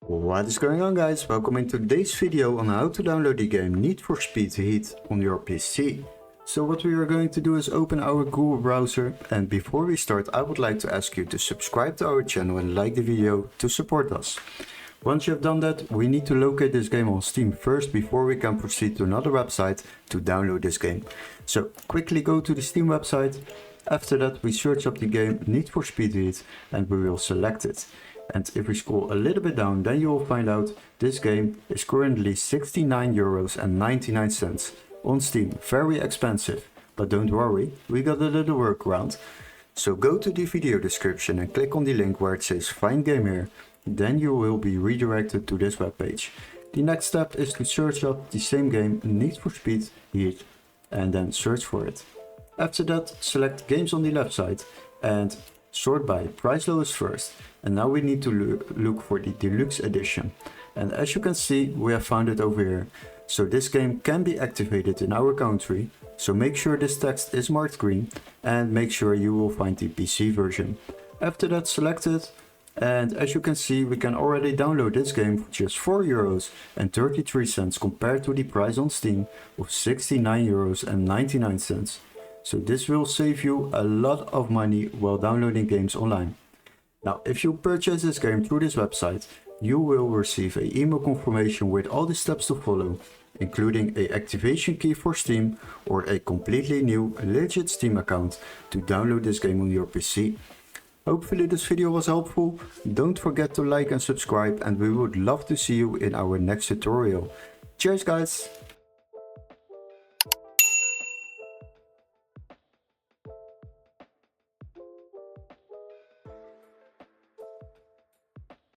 What is going on, guys? Welcome in today's video on how to download the game Need for Speed Heat on your PC. So what we are going to do is open our Google browser, and before we start I would like to ask you to subscribe to our channel and like the video to support us. Once you have done that, we need to locate this game on Steam first before we can proceed to another website to download this game. So quickly go to the Steam website. After that we search up the game Need for Speed Heat and we will select it. And if we scroll a little bit down, then you will find out this game is currently €69.99 on Steam. Very expensive, but don't worry, we got a little workaround. So go to the video description and click on the link where it says find game here. Then you will be redirected to this webpage. The next step is to search up the same game Need for Speed Heat and then search for it. After that, select games on the left side and sort by price lowest first. And now we need to look for the deluxe edition. And as you can see, we have found it over here. So this game can be activated in our country. So make sure this text is marked green and make sure you will find the PC version. After that, select it. And as you can see, we can already download this game for just €4.33 compared to the price on Steam of €69.99. So this will save you a lot of money while downloading games online. Now, if you purchase this game through this website, you will receive an email confirmation with all the steps to follow, including an activation key for Steam or a completely new legit Steam account to download this game on your PC. Hopefully this video was helpful. Don't forget to like and subscribe, and we would love to see you in our next tutorial. Cheers, guys!